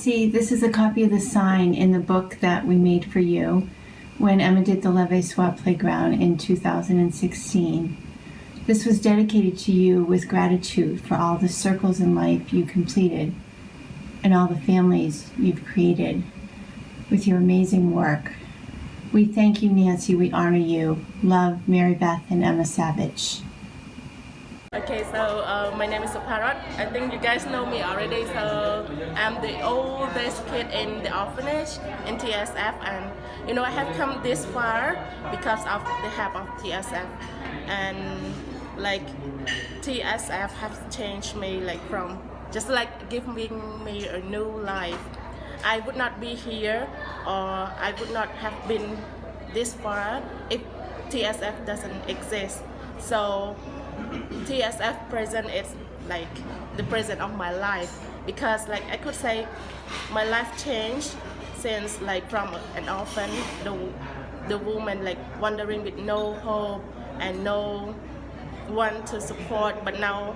Nancy, this is a copy of the sign in the book that we made for you when Emma did the Leve Swap Playground in 2016. This was dedicated to you with gratitude for all the circles in life you completed and all the families you've created with your amazing work. We thank you, Nancy. We honor you. Love, Mary Beth and Emma Savage. Okay, so my name is Parrot. I think you guys know me already. So I'm the oldest kid in the orphanage in TSF, and I have come this far because of the help of TSF, and TSF has changed me from just giving me a new life. I would not be here, or I would not have been this far if TSF doesn't exist. So TSF present is the present of my life, because I could say my life changed since from an orphan, the woman wandering with no hope and no one to support, but now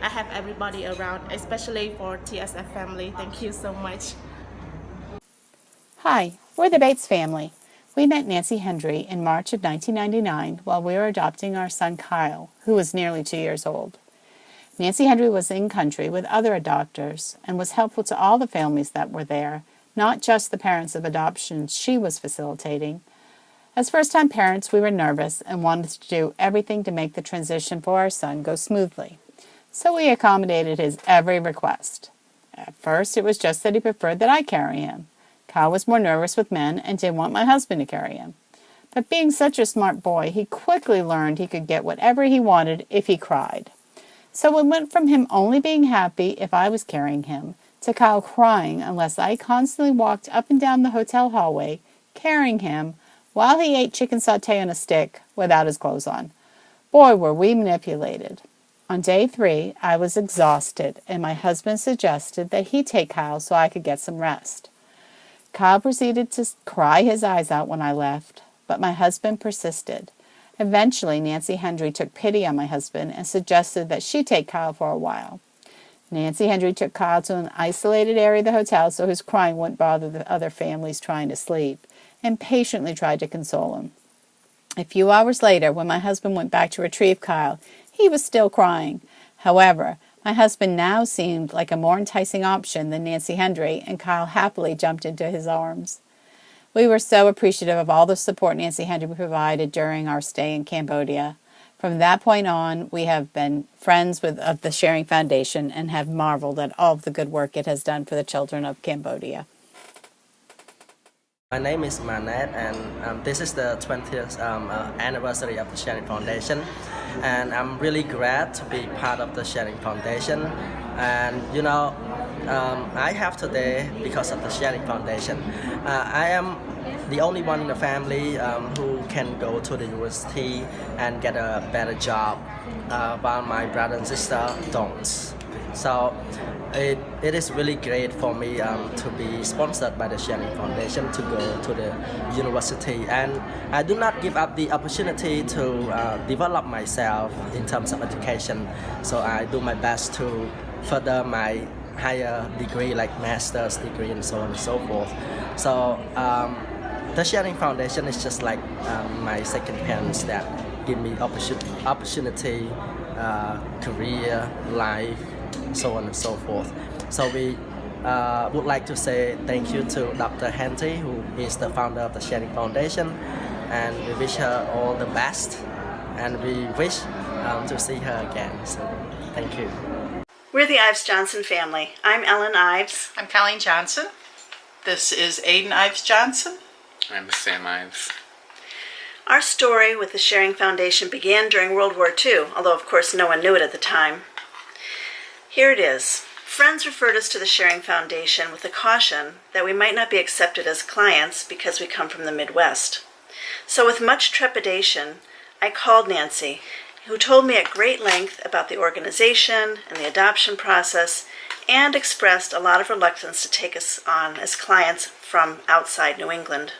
I have everybody around, especially for TSF family. Thank you so much. Hi, we're the Bates family. We met Nancy Hendry in March of 1999 while we were adopting our son Kyle, who was nearly 2 years old. Nancy Hendry was in country with other adopters and was helpful to all the families that were there, not just the parents of adoptions she was facilitating. As first-time parents, we were nervous and wanted to do everything to make the transition for our son go smoothly. So we accommodated his every request. At first, it was just that he preferred that I carry him. Kyle was more nervous with men and didn't want my husband to carry him. But being such a smart boy, he quickly learned he could get whatever he wanted if he cried. So it went from him only being happy if I was carrying him to Kyle crying unless I constantly walked up and down the hotel hallway carrying him while he ate chicken sauté on a stick without his clothes on. Boy, were we manipulated. On day 3, I was exhausted, and my husband suggested that he take Kyle so I could get some rest. Kyle proceeded to cry his eyes out when I left, but my husband persisted. Eventually, Nancy Hendry took pity on my husband and suggested that she take Kyle for a while. Nancy Hendry took Kyle to an isolated area of the hotel so his crying wouldn't bother the other families trying to sleep, and patiently tried to console him. A few hours later, when my husband went back to retrieve Kyle, he was still crying. However, my husband now seemed like a more enticing option than Nancy Hendry, and Kyle happily jumped into his arms. We were so appreciative of all the support Nancy Hendry provided during our stay in Cambodia. From that point on, we have been friends of the Sharing Foundation and have marveled at all of the good work it has done for the children of Cambodia. My name is Manette, and this is the 20th anniversary of the Sharing Foundation, and I'm really glad to be part of the Sharing Foundation. And I have today because of the Sharing Foundation. I am the only one in the family who can go to the university and get a better job, while my brother and sister don't. So it is really great for me to be sponsored by the Sharing Foundation to go to the university, and I do not give up the opportunity to develop myself in terms of education. So I do my best to further my higher degree, like master's degree and so on and so forth. So the Sharing Foundation is just like my second parents that give me opportunity, career, life, so on and so forth. So we would like to say thank you to Dr. Hendry, who is the founder of the Sharing Foundation, and we wish her all the best, and we wish to see her again. So thank you. We're the Ives Johnson family. I'm Ellen Ives. I'm Colleen Johnson. This is Aiden Ives Johnson. I'm Sam Ives. Our story with the Sharing Foundation began during World War II, although of course no one knew it at the time. Here it is. Friends referred us to the Sharing Foundation with the caution that we might not be accepted as clients because we come from the Midwest. So with much trepidation, I called Nancy, who told me at great length about the organization and the adoption process, and expressed a lot of reluctance to take us on as clients from outside New England.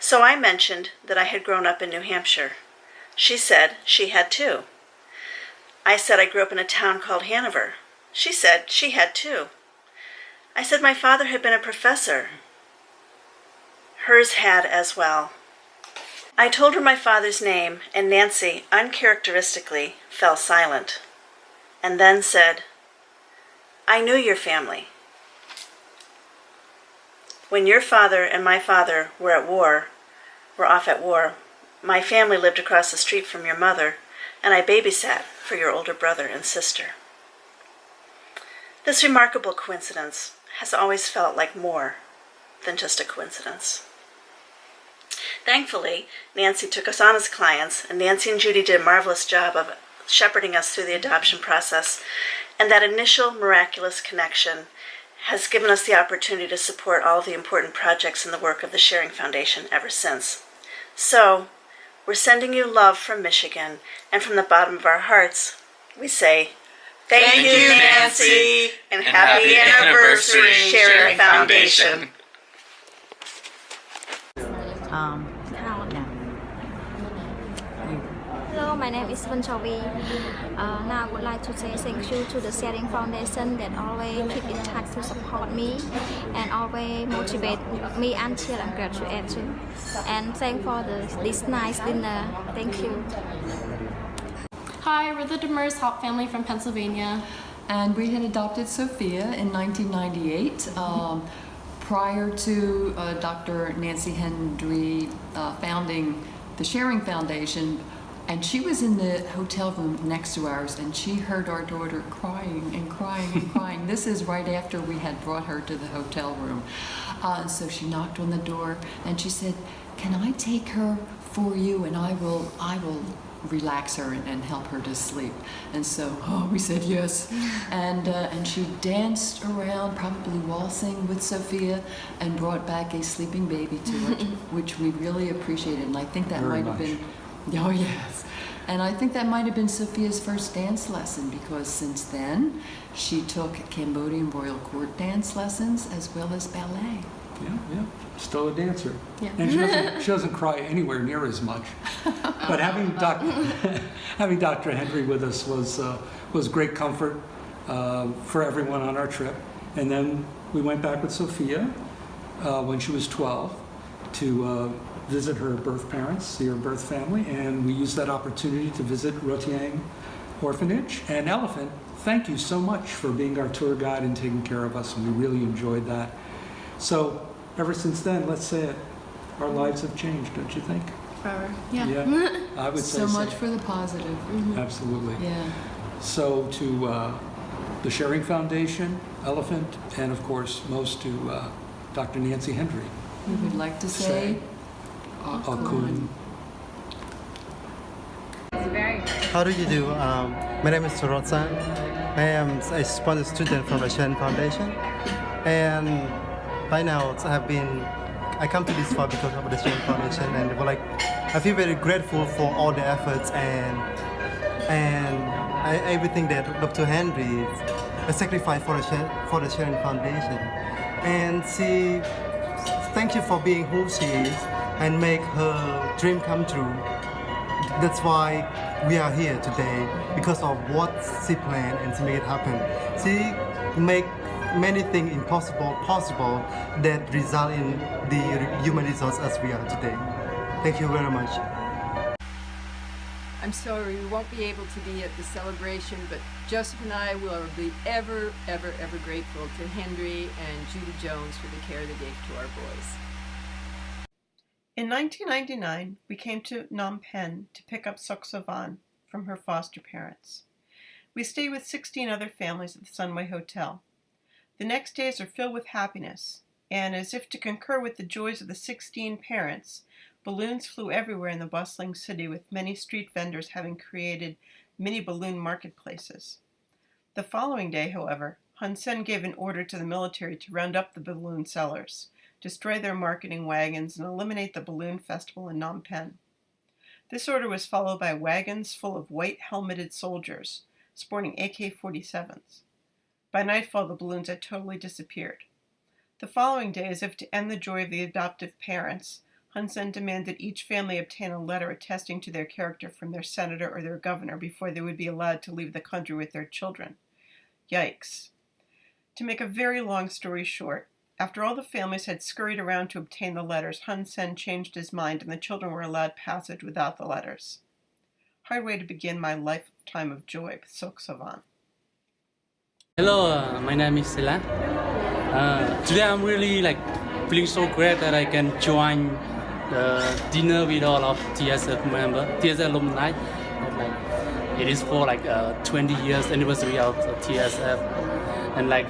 So I mentioned that I had grown up in New Hampshire. She said she had too. I said I grew up in a town called Hanover. She said she had too. I said my father had been a professor. Hers had as well. I told her my father's name, and Nancy, uncharacteristically, fell silent, and then said, I knew your family. When your father and my father were off at war, my family lived across the street from your mother, and I babysat for your older brother and sister. This remarkable coincidence has always felt like more than just a coincidence. Thankfully, Nancy took us on as clients, and Nancy and Judy did a marvelous job of shepherding us through the adoption process, and that initial miraculous connection has given us the opportunity to support all of the important projects in the work of the Sharing Foundation ever since. So, we're sending you love from Michigan, and from the bottom of our hearts, we say, Thank you, Nancy, and happy anniversary, Sharing Foundation. Hello, my name is Vân Chavi. Now I would like to say thank you to the Sharing Foundation that always keep in touch to support me and always motivate me until I'm graduating. And thank for this nice dinner. Thank you. Hi, we're the Demers Haupt family from Pennsylvania. And we had adopted Sophia in 1998. Prior to Dr. Nancy Hendry founding the Sharing Foundation, and she was in the hotel room next to ours, and she heard our daughter crying and crying and crying. This is right after we had brought her to the hotel room. So she knocked on the door, and she said, "Can I take her for you, and I will relax her and help her to sleep." And so we said yes, and she danced around, probably waltzing with Sophia, and brought back a sleeping baby to her, which we really appreciated. And I think that might have been, oh yes, and I think that might have been Sophia's first dance lesson, because since then she took Cambodian Royal Court dance lessons as well as ballet. Yeah, still a dancer. Yeah. And she doesn't cry anywhere near as much. But having Dr. Hendry with us was great comfort for everyone on our trip. And then we went back with Sophia when she was 12 to visit her birth parents, see her birth family, and we used that opportunity to visit Rotiang Orphanage. And Elephant, thank you so much for being our tour guide and taking care of us, and we really enjoyed that. So ever since then, let's say it, our lives have changed, don't you think? Forever. Yeah. Yeah, I would say So much for the positive. Absolutely. Yeah. So to the Sharing Foundation, Elephant, and of course most to Dr. Nancy Hendry. We would like to say, Akun. How do you do? My name is Sorotsan. I am a sponsored student from the Sharing Foundation, and by now I come to this far because of the Sharing Foundation, and I feel very grateful for all the efforts and everything that Dr. Hendry sacrificed for the Sharing Foundation. And thank you for being who she is and make her dream come true. That's why we are here today, because of what she planned and she made it happen. She make many things impossible possible that result in the human results as we are today. Thank you very much. I'm sorry we won't be able to be at the celebration, but Joseph and I will be ever, ever, ever grateful to Hendry and Judy Jones for the care they gave to our boys. In 1999, we came to Phnom Penh to pick up Sok Sovan from her foster parents. We stayed with 16 other families at the Sunway Hotel. The next days are filled with happiness, and as if to concur with the joys of the 16 parents, balloons flew everywhere in the bustling city, with many street vendors having created mini balloon marketplaces. The following day, however, Hun Sen gave an order to the military to round up the balloon sellers, destroy their marketing wagons, and eliminate the balloon festival in Phnom Penh. This order was followed by wagons full of white helmeted soldiers, sporting AK-47s. By nightfall, the balloons had totally disappeared. The following day, as if to end the joy of the adoptive parents, Hun Sen demanded each family obtain a letter attesting to their character from their senator or their governor before they would be allowed to leave the country with their children. Yikes. To make a very long story short, after all the families had scurried around to obtain the letters, Hun Sen changed his mind and the children were allowed passage without the letters. Hard way to begin my lifetime of joy with Sok Savan. Hello, my name is Sela. Today I'm really feeling so great that I can join the dinner with all of TSF members, TSF alumni. And, it is for 20 years anniversary of TSF, and I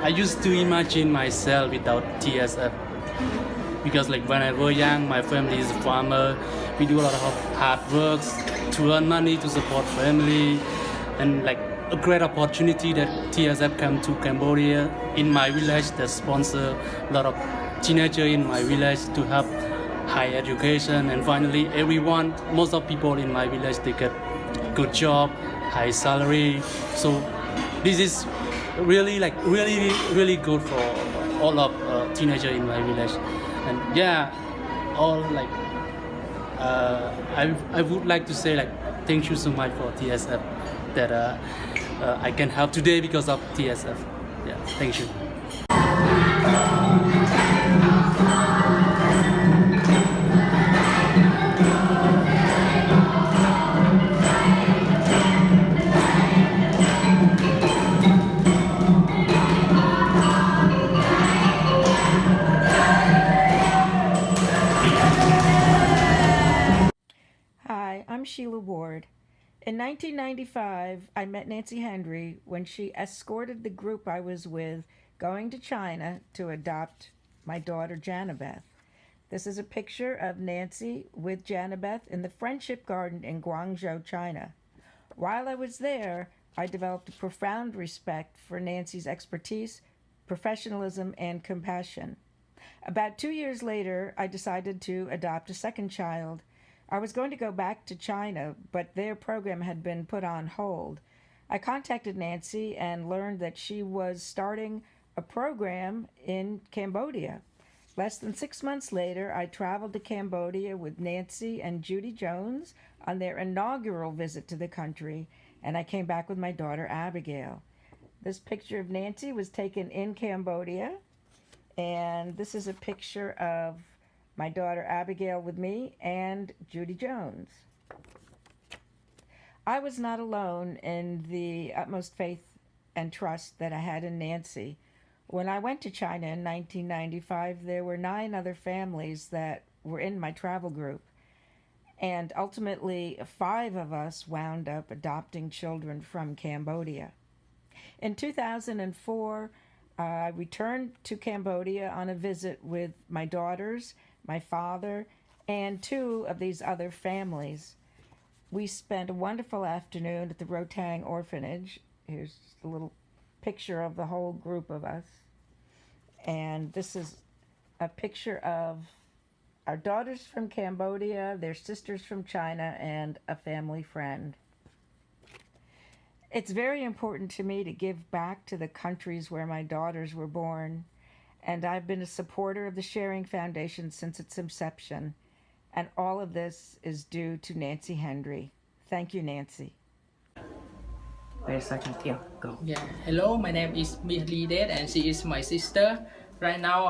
used to imagine myself without TSF because when I was young, my family is a farmer. We do a lot of hard works to earn money to support family, and a great opportunity that TSF come to Cambodia in my village that sponsor a lot of teenagers in my village to have high education, and finally most of people in my village, they get good job, high salary. So this is really really good for all of teenagers in my village. And yeah, I would like to say thank you so much for TSF that I can have today because of TSF. Yeah, thank you. Hi, I'm Sheila Ward. In 1995, I met Nancy Hendry when she escorted the group I was with going to China to adopt my daughter Janabeth. This is a picture of Nancy with Janabeth in the Friendship Garden in Guangzhou, China. While I was there, I developed a profound respect for Nancy's expertise, professionalism, and compassion. About 2 years later, I decided to adopt a second child. I was going to go back to China, but their program had been put on hold. I contacted Nancy and learned that she was starting a program in Cambodia. Less than 6 months later, I traveled to Cambodia with Nancy and Judy Jones on their inaugural visit to the country, and I came back with my daughter Abigail. This picture of Nancy was taken in Cambodia, and this is a picture of my daughter Abigail with me and Judy Jones. I was not alone in the utmost faith and trust that I had in Nancy. When I went to China in 1995, there were 9 other families that were in my travel group. And ultimately, 5 of us wound up adopting children from Cambodia. In 2004, I returned to Cambodia on a visit with my daughters, my father, and 2 of these other families. We spent a wonderful afternoon at the Rotang Orphanage. Here's a little picture of the whole group of us. And this is a picture of our daughters from Cambodia, their sisters from China, and a family friend. It's very important to me to give back to the countries where my daughters were born, and I've been a supporter of the Sharing Foundation since its inception, and all of this is due to Nancy Hendry. Thank you, Nancy. Wait a second, yeah, go. Yeah, hello, my name is Miss Lee Det, and she is my sister. Right now,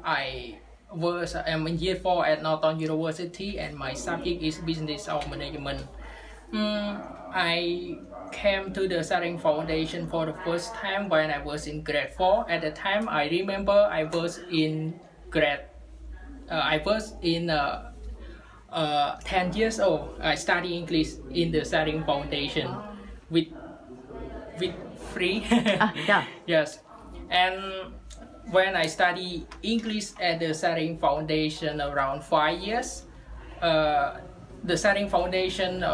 I'm in year 4 at Northern University, and my subject is business or management. I came to the Sharing Foundation for the first time when I was in grade 4. At the time, I remember I was in 10 years old. I studied English in the Sharing Foundation with free. Yeah. Yes, and when I studied English at the Sharing Foundation around 5 years, the Sharing Foundation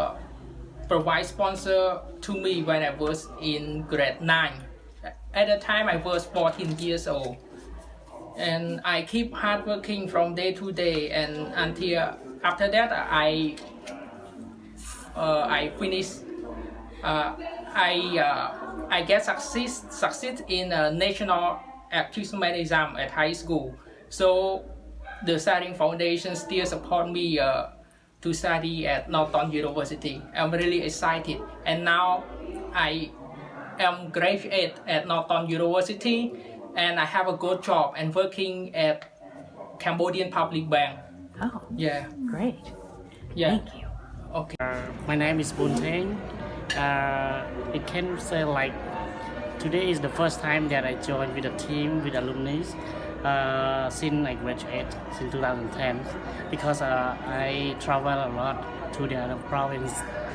provides sponsor to me when I was in grade 9. At the time, I was 14 years old, and I keep hard working from day to day, and until after that I finished. I get succeed in a national achievement exam at high school. So the Sharing Foundation still support me to study at Northern University. I'm really excited, and now I am graduate at Northern University, and I have a good job and working at Cambodian Public Bank. Oh, yeah, great. Yeah. Thank you. Okay. My name is Boon Theng. I can say like today is the first time that I joined with a team with alumni since I graduated since 2010 because I travel a lot to the other province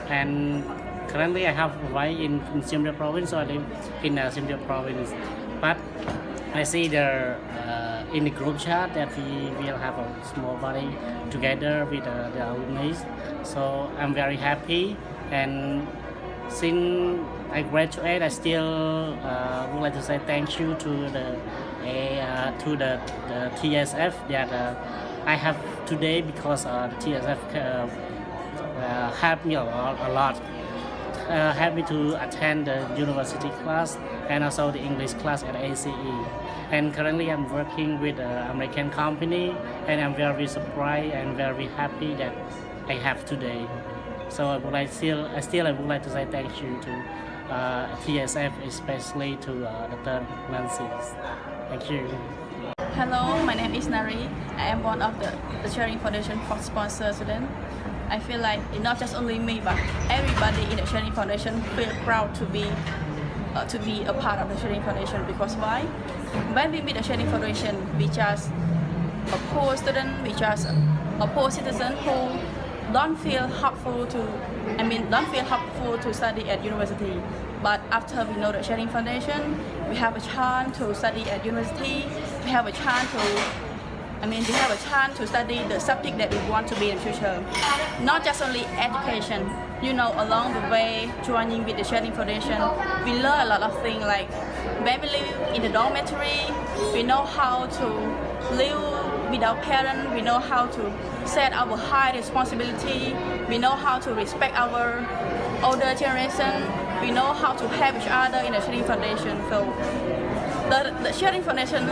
and currently I have a wife in Siem Reap province, so I live in Siem Reap province. But I see in the group chat that we will have a small body together with the alumni. So I'm very happy, and since I graduate, I still would like to say thank you to the TSF that I have today because the TSF helped me a lot. Helped me to attend the university class and also the English class at ACE. And currently I'm working with an American company and I'm very surprised and very happy that I have today. So I would like to say thank you to TSF, especially to Dr. Nancy. Thank you. Hello, my name is Nari. I am one of the Sharing Foundation for sponsor students. I feel like it's not just only me, but everybody in the Sharing Foundation feel proud to be a part of the Sharing Foundation. Because why? When we meet the Sharing Foundation, we just a poor student, we just a poor citizen who don't feel hopeful to study at university. But after we know the Sharing Foundation, we have a chance to study at university. We have a chance to study the subject that we want to be in the future. Not just only education. Along the way, joining with the Sharing Foundation, we learn a lot of things like when we live in the dormitory, we know how to live without parents, we know how to set our high responsibility, we know how to respect our older generation, we know how to help each other in the Sharing Foundation. So the Sharing Foundation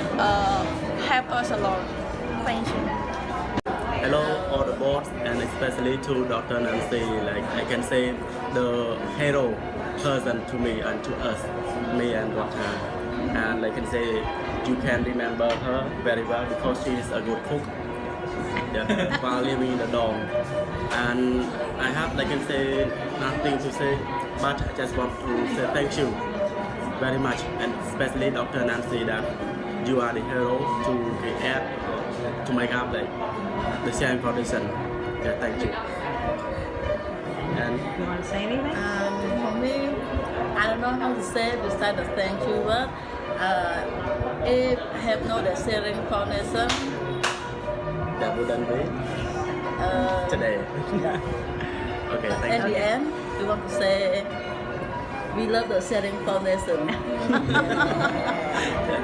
helped us a lot. Thank you. Hello all the board and especially to Dr. Nancy, like I can say the hero person to me and to us, me and Dr. And I can say you can remember her very well because she is a good cook while living in the dorm. And I have, like I can say, nothing to say, but I just want to say thank you very much, and especially Dr. Nancy, that you are the hero to create, to make up like the Sharing Foundation. Yeah, thank you. And you want to say anything? For me, I don't know how to say besides the thank you, but if I have no the Sharing Foundation, that wouldn't be today. Okay, thank you. At the end, we want to say we love the Sharing Foundation.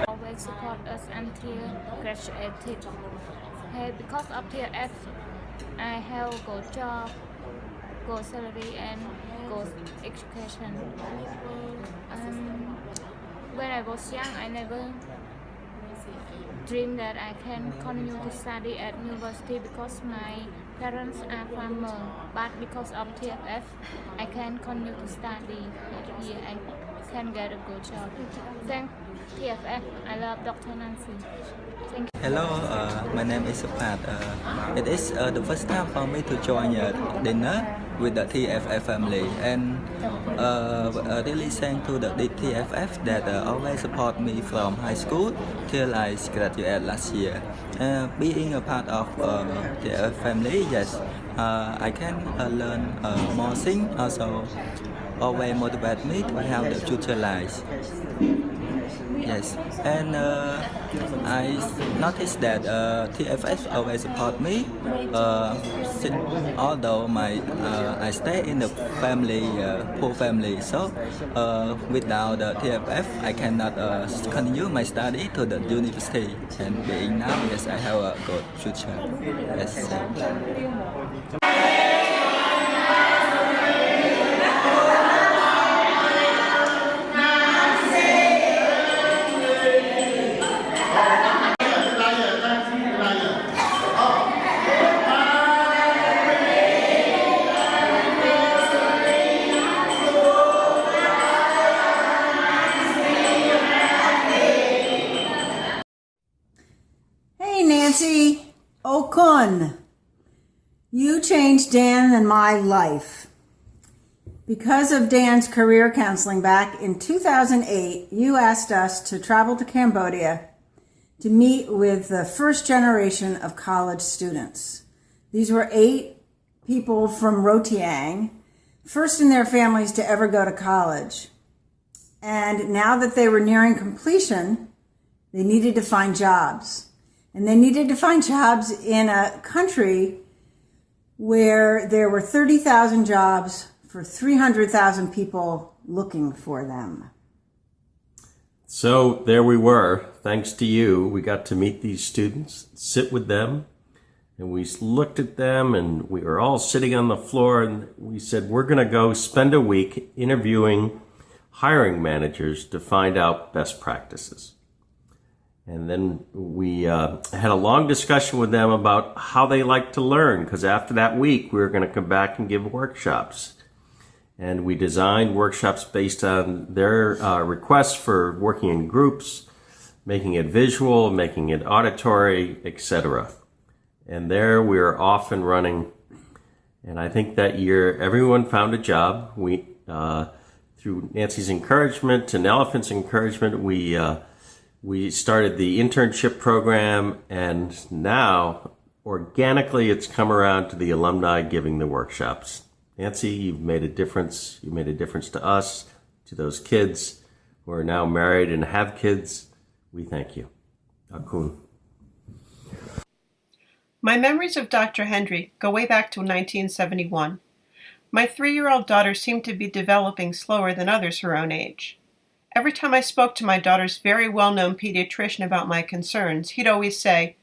Always support us until graduated. Because of TSF, I have good job, good salary, and good education. When I was young, I never dreamed that I can continue to study at university because my parents are farmers. But because of TSF, I can continue to study here. I can get a good job. Thank TSF. I love Dr. Nancy. Thank you. Hello, my name is Pat. It is the first time for me to join dinner with the TFF family, and really thank to the TFF that always support me from high school till I graduated last year. Being a part of TFF family, yes, I can learn more things. Also, always motivate me to have the future life. Yes, and I noticed that TFF always support me. Although I stay in the family, poor family, so without the TFF, I cannot continue my study to the university. And being now, yes, I have a good future. Yes. Okun, you changed Dan and my life. Because of Dan's career counseling back in 2008, you asked us to travel to Cambodia to meet with the first generation of college students. These were 8 people from Rotiang, first in their families to ever go to college. And now that they were nearing completion, they needed to find jobs. And they needed to find jobs in a country where there were 30,000 jobs for 300,000 people looking for them. So there we were. Thanks to you, we got to meet these students, sit with them, and we looked at them, and we were all sitting on the floor, and we said, we're going to go spend a week interviewing hiring managers to find out best practices. And then we had a long discussion with them about how they like to learn, because after that week, we were going to come back and give workshops. And we designed workshops based on their requests for working in groups, making it visual, making it auditory, etc. And there we were off and running. And I think that year everyone found a job. We, through Nancy's encouragement and Elephant's encouragement, we started the internship program, and now organically it's come around to the alumni giving the workshops. Nancy, you've made a difference. You made a difference to us, to those kids who are now married and have kids. We thank you. Akun. My memories of Dr. Hendry go way back to 1971. My 3-year-old daughter seemed to be developing slower than others her own age. Every time I spoke to my daughter's very well-known pediatrician about my concerns, he'd always say,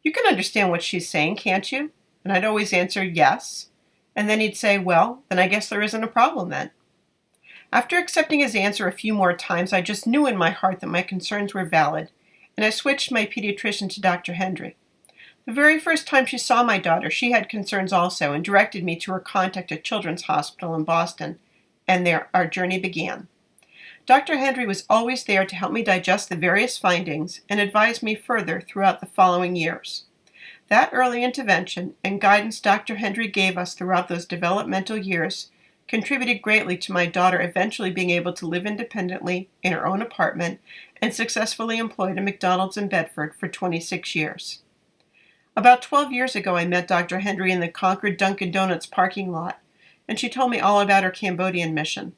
"You can understand what she's saying, can't you?" And I'd always answer, "Yes." And then he'd say, "Well, then I guess there isn't a problem then." After accepting his answer a few more times, I just knew in my heart that my concerns were valid, and I switched my pediatrician to Dr. Hendry. The very first time she saw my daughter, she had concerns also and directed me to her contact at Children's Hospital in Boston, and there our journey began. Dr. Hendry was always there to help me digest the various findings and advise me further throughout the following years. That early intervention and guidance Dr. Hendry gave us throughout those developmental years contributed greatly to my daughter eventually being able to live independently in her own apartment and successfully employed at McDonald's in Bedford for 26 years. About 12 years ago, I met Dr. Hendry in the Concord Dunkin' Donuts parking lot, and she told me all about her Cambodian mission.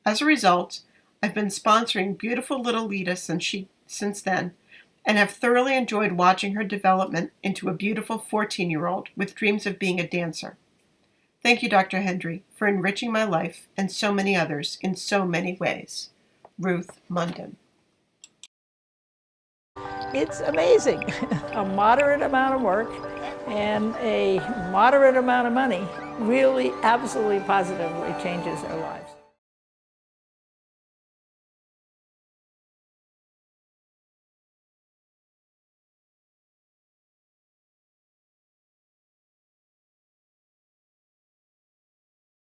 As a result, I've been sponsoring beautiful little Lita since then, and have thoroughly enjoyed watching her development into a beautiful 14-year-old with dreams of being a dancer. Thank you, Dr. Hendry, for enriching my life and so many others in so many ways. Ruth Munden. It's amazing. A moderate amount of work and a moderate amount of money really absolutely positively changes our lives.